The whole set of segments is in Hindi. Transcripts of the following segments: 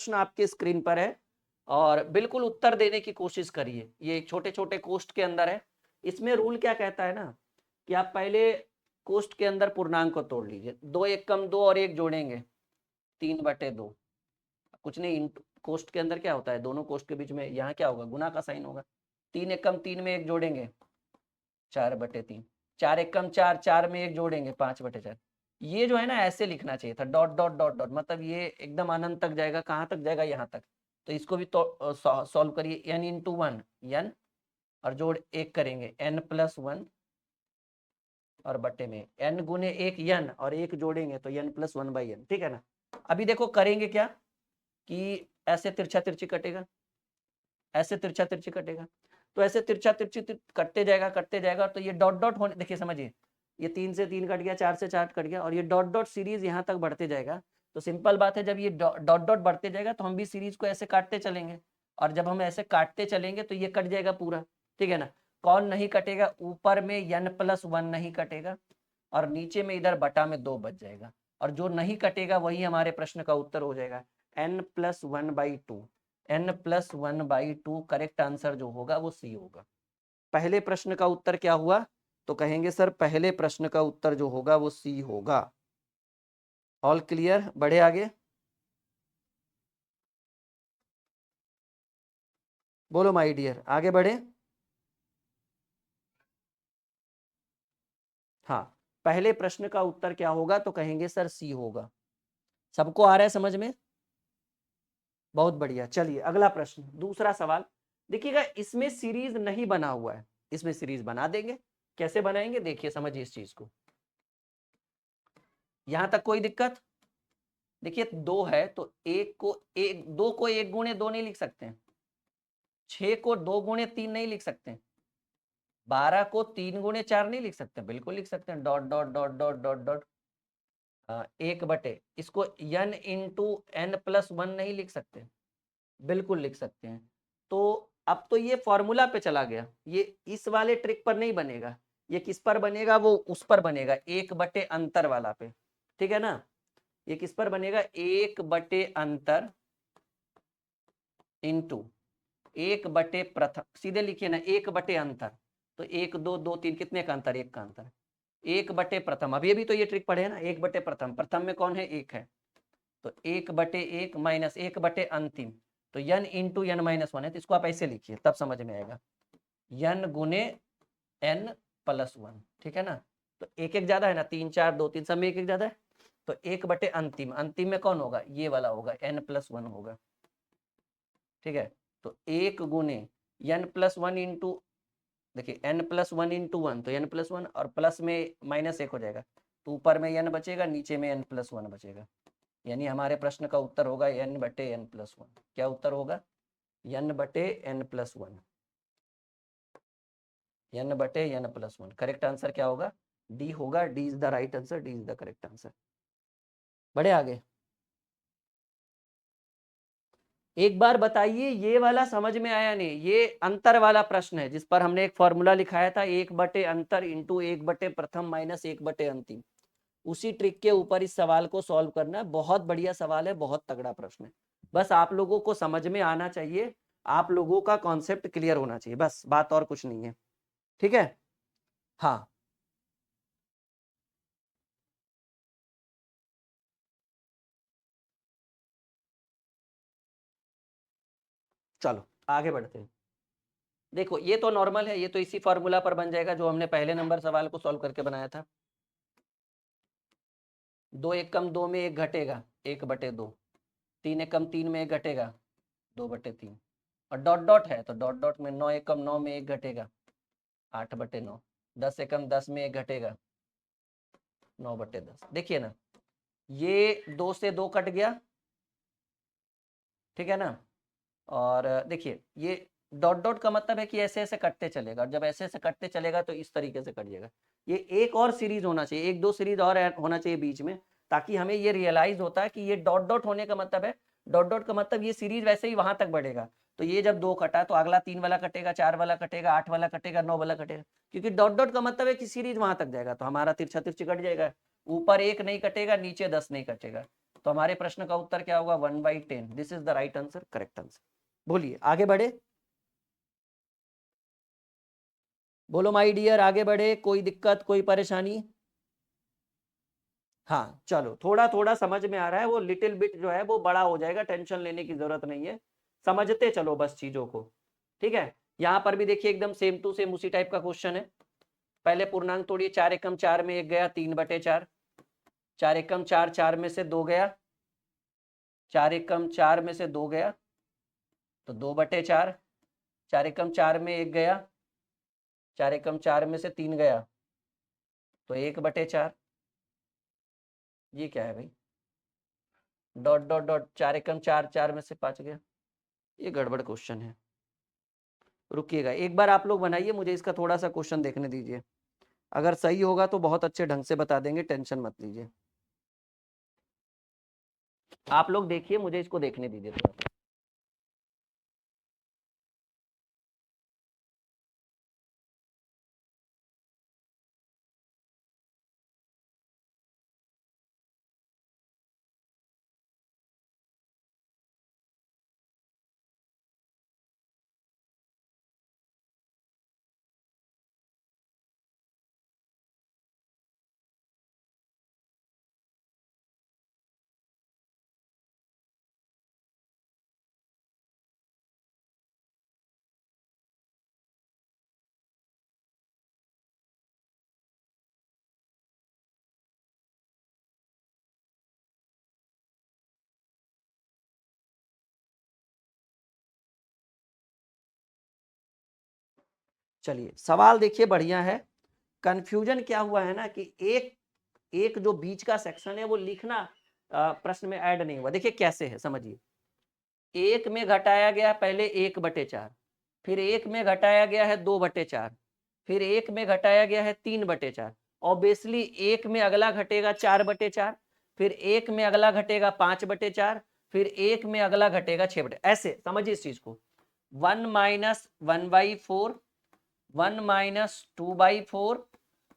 प्रश्न आपके स्क्रीन पर है और बिल्कुल उत्तर देने की कोशिश करिए। ये छोटे छोटे कोष्ठ के अंदर है। इसमें रूल क्या कहता है ना कि आप पहले कोष्ठ के अंदर पूर्णांक को तोड़ लीजिए। 2 एक कम 2 और 1 जोड़ेंगे 3/2। कुछ नहीं, इंटू कोष्ठ के अंदर क्या होता है, दोनों कोष्ठ के बीच में यहाँ क्या होगा, गुना का साइन होगा। 3 एक कम 3 में 1 जोड़ेंगे 4/3। 4 एक कम 4, 4 में 1 जोड़ेंगे 5/4। ये जो है ना ऐसे लिखना चाहिए था, डॉट डॉट डॉट डॉट, मतलब ये एकदम अनंत तक जाएगा। कहाँ तक जाएगा, यहाँ तक। तो इसको भी तो सॉल्व करिए। n इंटू 1 n और जोड़ 1 करेंगे n+1 और बटे में n गुने 1 n और 1 जोड़ेंगे तो n+1/n। ठीक है ना। अभी देखो करेंगे क्या कि ऐसे तिरछा तिरछी कटेगा, ऐसे तिरछा तिरछी कटेगा, तो ऐसे तिरछा तिरछी कटते जाएगा तो ये डॉट डॉट होने, देखिए समझिए, ये 3 से 3 कट गया, 4 से 4 कट गया और ये डॉट डॉट सीरीज यहाँ तक बढ़ते जाएगा। तो सिंपल बात है, जब ये डॉट डॉट बढ़ते जाएगा तो हम भी सीरीज को ऐसे काटते चलेंगे और जब हम ऐसे काटते चलेंगे तो ये कट जाएगा पूरा। ठीक है ना। कौन नहीं कटेगा, ऊपर में n+1 नहीं कटेगा और नीचे में इधर बटा में 2 बच जाएगा और जो नहीं कटेगा वही हमारे प्रश्न का उत्तर हो जाएगा। n+1/2, n+1/2 करेक्ट आंसर जो होगा वो सी होगा। पहले प्रश्न का उत्तर क्या हुआ, तो कहेंगे सर पहले प्रश्न का उत्तर जो होगा वो सी होगा। ऑल क्लियर, बढ़े आगे। बोलो माय डियर, आगे बढ़े। हाँ, पहले प्रश्न का उत्तर क्या होगा, तो कहेंगे सर सी होगा। सबको आ रहा है समझ में, बहुत बढ़िया। चलिए अगला प्रश्न, दूसरा सवाल देखिएगा। इसमें सीरीज नहीं बना हुआ है, इसमें सीरीज बना देंगे। कैसे बनाएंगे देखिए, समझिए इस चीज को। यहां तक कोई दिक्कत। देखिए 2 है तो 1 को 1, 2 को 1 गुणे 2 नहीं लिख सकते हैं, 6 को 2 गुणे 3 नहीं लिख सकते हैं, 12 को 3 गुणे 4 नहीं लिख सकते, बिल्कुल लिख सकते हैं। Dot dot dot dot dot dot 1/, इसको n इंटू n+1 नहीं लिख सकते, बिल्कुल लिख सकते हैं। तो अब तो ये फॉर्मूला पे चला गया, ये इस वाले ट्रिक पर नहीं बनेगा। ये किस पर बनेगा, वो उस पर बनेगा 1/, अंतर वाला पे। ठीक है ना। ये किस पर बनेगा, 1/, इंटू 1/, प्रथम, सीधे लिखिए ना 1/, अंतर। तो 1 2 2 3 कितने का अंतर, 1 का अंतर। 1/, प्रथम, अभी तो ये ट्रिक पढ़े ना, 1/, प्रथम, प्रथम में कौन है, 1 है। तो 1/1 माइनस 1/, अंतिम। तो n इंटू n-1 है, तो इसको आप ऐसे लिखिए तब समझ में आएगा, n गुने n+1। ठीक है ना। तो एक एक ज्यादा है ना, 3 4 2 3 सब में एक एक ज्यादा है। तो 1/, अंतिम, अंतिम में कौन होगा, ये वाला होगा, n+1 होगा। ठीक है। तो 1 गुने n+1 इंटू, देखिए n+1 इंटू 1 तो n+1 और प्लस में -1 हो जाएगा, तो ऊपर में n बचेगा, नीचे में n+1 बचेगा। यानी हमारे प्रश्न का उत्तर होगा n/n+1। क्या उत्तर होगा, n/n+1, n/n+1। करेक्ट आंसर क्या होगा, डी होगा। D is the right answer, D is the correct answer. बढ़े आगे। एक बार बताइए ये वाला समझ में आया नहीं, ये अंतर वाला प्रश्न है जिस पर हमने एक फॉर्मूला लिखाया था, 1/, अंतर इंटू 1/, प्रथम माइनस 1/, अंतिम। उसी ट्रिक के ऊपर इस सवाल को सॉल्व करना। बहुत बढ़िया सवाल है, बहुत तगड़ा प्रश्न है। बस आप लोगों को समझ में आना चाहिए, आप लोगों का कॉन्सेप्ट क्लियर होना चाहिए, बस बात और कुछ नहीं है। ठीक है। हाँ चलो आगे बढ़ते हैं। देखो ये तो नॉर्मल है, ये तो इसी फॉर्मूला पर बन जाएगा जो हमने पहले नंबर सवाल को सॉल्व करके बनाया था। 2 एक कम 2 में 1 घटेगा, 1/2। 3 एक कम 3 में 1 घटेगा, 2/3। और डॉट डॉट है तो डॉट डॉट में 9 एक कम 9 में 1 घटेगा, 8/9। 10 एकम 10 में 1 घटेगा, 9/10। देखिए ना, ये 2 से 2 कट गया। ठीक है ना। और देखिए ये डॉट डॉट का मतलब है कि ऐसे ऐसे कटते चलेगा, और जब ऐसे ऐसे कटते चलेगा तो इस तरीके से कट जाएगा। ये एक और सीरीज होना चाहिए, 1 2 सीरीज और होना चाहिए बीच में, ताकि हमें ये रियलाइज होता है कि ये डॉट डॉट होने का मतलब है, डॉट डॉट का मतलब ये सीरीज वैसे ही वहां तक बढ़ेगा। तो ये जब 2 कटा तो अगला 3 वाला कटेगा, 4 वाला कटेगा, 8 वाला कटेगा, 9 वाला कटेगा, क्योंकि डॉट डॉट का मतलब है कि सीरीज वहां तक जाएगा। तो हमारा तिरछा तिरछी कट जाएगा, ऊपर 1 नहीं कटेगा, नीचे 10 नहीं कटेगा। तो हमारे प्रश्न का उत्तर क्या होगा 1/10। This is the right answer, correct answer. बोलिए आगे बढ़े, बोलो माय डियर, आगे बढ़े, कोई दिक्कत कोई परेशानी? हाँ चलो, थोड़ा थोड़ा समझ में आ रहा है, वो लिटिल बिट जो है वो बड़ा हो जाएगा, टेंशन लेने की जरूरत नहीं है, समझते चलो बस चीजों को। ठीक है, यहाँ पर भी देखिए एकदम सेम टू सेम उसी टाइप का क्वेश्चन है। पहले पूर्णांक तोड़िए, 4 एकम 4 में 1 गया, 3/4। 4 एकम 4, 4 में से 2 गया, 4 एकम 4 में से 2 गया तो 2/4। 4 एकम 4 में 1 गया, 4 एकम 4 में से 3 गया तो 1/4। ये क्या है भाई, डॉट डॉट डॉट, 4 एकम 4, 4 में से 5 गया, ये गड़बड़ क्वेश्चन है। रुकिएगा एक बार आप लोग बनाइए, मुझे इसका थोड़ा सा क्वेश्चन देखने दीजिए, अगर सही होगा तो बहुत अच्छे ढंग से बता देंगे, टेंशन मत लीजिए। आप लोग देखिए, मुझे इसको देखने दीजिए थोड़ा। चलिए सवाल देखिए, बढ़िया है। कंफ्यूजन क्या हुआ है ना कि एक एक जो बीच का सेक्शन है वो लिखना प्रश्न में ऐड नहीं हुआ। देखिए कैसे है, समझिए। एक में घटाया गया पहले 1/4, फिर एक में घटाया गया है 2/4, फिर एक में घटाया गया है 3/4। ऑब्वियसली एक में अगला घटेगा 4/4, फिर एक में अगला घटेगा 5/4, फिर एक में अगला घटेगा 6/4। ऐसे समझिए इस चीज को, 1 माइनस 1/4, 1 माइनस 2/4,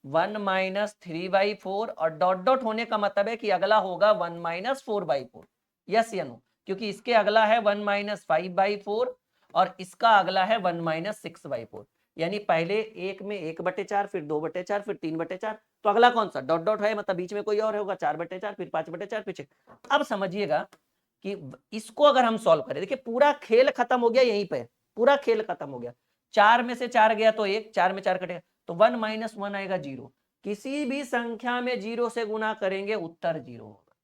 1 माइनस 3/4, और डॉट डॉट होने का मतलब है कि अगला होगा 1 माइनस 4/4। यस या नो? क्योंकि इसके अगला है 1 माइनस 5/4 और इसका अगला है 1 माइनस 6/4। यानी पहले एक में 1/4, फिर 2/4, फिर 3/4, तो अगला कौन सा डॉट डॉट है, मतलब बीच में कोई और होगा, 4/4, फिर 5/4, फिर 6। अब समझिएगा कि इसको अगर हम सॉल्व करें, देखिए पूरा खेल खत्म हो गया यहीं पे, पूरा खेल खत्म हो गया। 4 में से 4 गया तो 1, 4 में 4 कटेगा तो 1 माइनस 1 आएगा 0। किसी भी संख्या में 0 से गुना करेंगे उत्तर 0 होगा।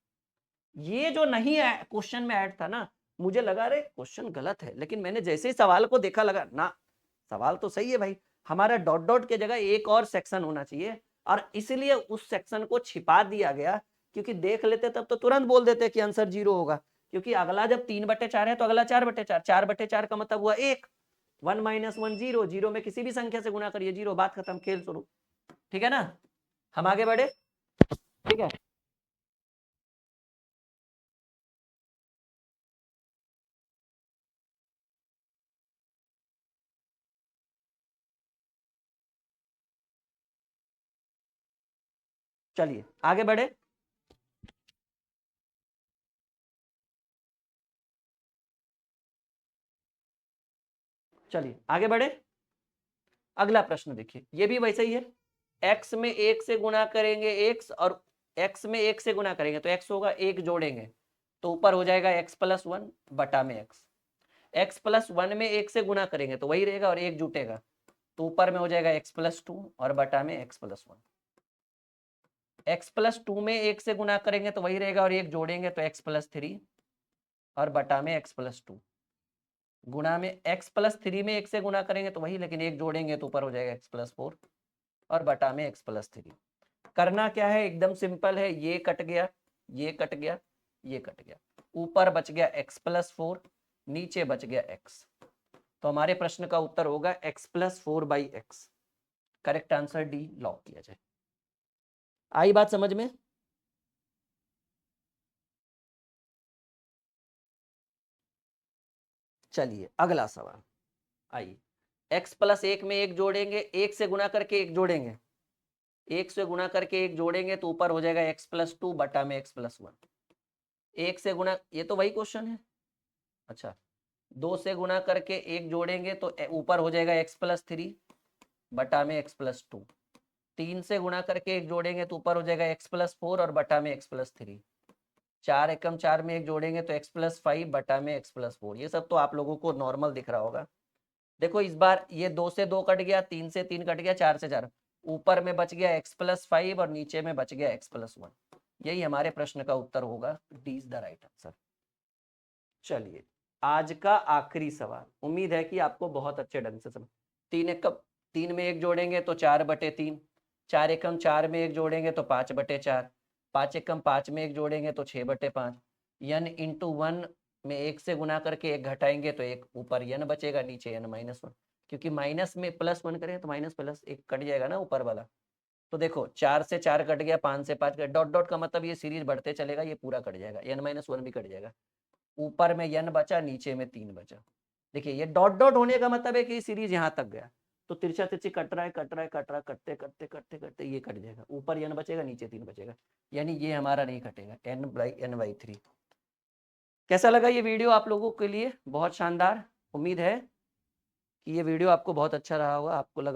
ये जो नहीं क्वेश्चन में ऐड था ना, मुझे लगा अरे क्वेश्चन गलत है, लेकिन मैंने जैसे ही सवाल को देखा लगा ना, सवाल तो सही है भाई, हमारा डॉट डॉट के जगह एक और सेक्शन होना चाहिए, और इसलिए उस सेक्शन को छिपा दिया गया, क्योंकि देख लेते तब तो तुरंत बोल देते कि आंसर 0 होगा। क्योंकि अगला जब 3/4 है तो अगला 4/4, 4/4 का मतलब हुआ 1, 1 माइनस 1 0, 0 में किसी भी संख्या से गुना करिए 0, बात खत्म, खेल शुरू। ठीक है ना, हम आगे बढ़े। ठीक है, चलिए आगे बढ़े। चलिए आगे बढ़े, अगला प्रश्न देखिए, ये भी वैसा ही है। x में 1 से गुना करेंगे x, और x में 1 से गुना करेंगे तो x होगा, 1 जोड़ेंगे तो ऊपर हो जाएगा x+1 बटा में x। x+1 में 1 से गुना करेंगे तो वही रहेगा, और 1 जुटेगा तो ऊपर में हो जाएगा x+2 और बटा में x+1। x+2 में 1 से गुना करेंगे तो वही रहेगा, और 1 जोड़ेंगे तो x+3 और बटा में x+2, गुणा में x+3 में 1 से गुना करेंगे तो वही, लेकिन 1 जोड़ेंगे तो ऊपर हो जाएगा x+4 और बटा में x+3। करना क्या है, एकदम सिंपल है, ये कट गया, ये कट गया, ये कट गया, ऊपर बच गया x+4, नीचे बच गया x। तो हमारे प्रश्न का उत्तर होगा x+4/x। Correct answer D lock किया जाए। आई बात समझ में? चलिए अगला सवाल, आइए। x+1 में 1 जोड़ेंगे, 1 से गुना करके 1 जोड़ेंगे, 1 से गुना करके 1 जोड़ेंगे तो ऊपर हो जाएगा x+2 बटा में x+1। 1 से गुणा, ये तो वही क्वेश्चन है। अच्छा, 2 से गुणा करके 1 जोड़ेंगे तो ऊपर हो जाएगा x+3 बटा में x+2। 3 से गुणा करके 1 जोड़ेंगे तो ऊपर हो जाएगा x+4 और बटा में x+3। 4 एकम 4 में 1 जोड़ेंगे तो x+5 बटा में x+4। ये सब तो आप लोगों को नॉर्मल दिख रहा होगा। देखो इस बार ये 2 से 2 कट गया, 3 से 3 कट गया, 4 से 4, ऊपर में बच गया x+5 और नीचे में बच गया x+1। यही हमारे प्रश्न का उत्तर होगा, D is the right answer. चलिए आज का आखिरी सवाल, उम्मीद है कि आपको बहुत अच्छे ढंग से समझ। 3 में 1 जोड़ेंगे तो 4/3, 4 एकम 4 में 1 जोड़ेंगे तो 5/4, 5 एकम 5 में 1 जोड़ेंगे तो 6/5। n इंटू 1 में 1 से गुना करके 1 घटाएंगे तो 1 ऊपर n बचेगा, नीचे n-1, क्योंकि माइनस में +1 करें तो माइनस प्लस 1 कट जाएगा ना ऊपर वाला। तो देखो 4 से 4 कट गया, 5 से 5 कट, डॉट डॉट का मतलब ये सीरीज बढ़ते चलेगा, ये पूरा कट जाएगा, n-1 भी कट जाएगा, ऊपर में n बचा, नीचे में 3 बचा। देखिए ये डॉट डॉट होने का मतलब है कि सीरीज यहाँ तक गया, तो तिरछा तिरछी कट रहा है, कट रहा है, कट रहा है, करते करते करते करते ये कट जाएगा, ऊपर n बचेगा, नीचे 3 बचेगा, यानी ये हमारा नहीं कटेगा, n/3। कैसा लगा ये वीडियो आप लोगों के लिए? बहुत शानदार। उम्मीद है कि ये वीडियो आपको बहुत अच्छा रहा होगा, आपको लगा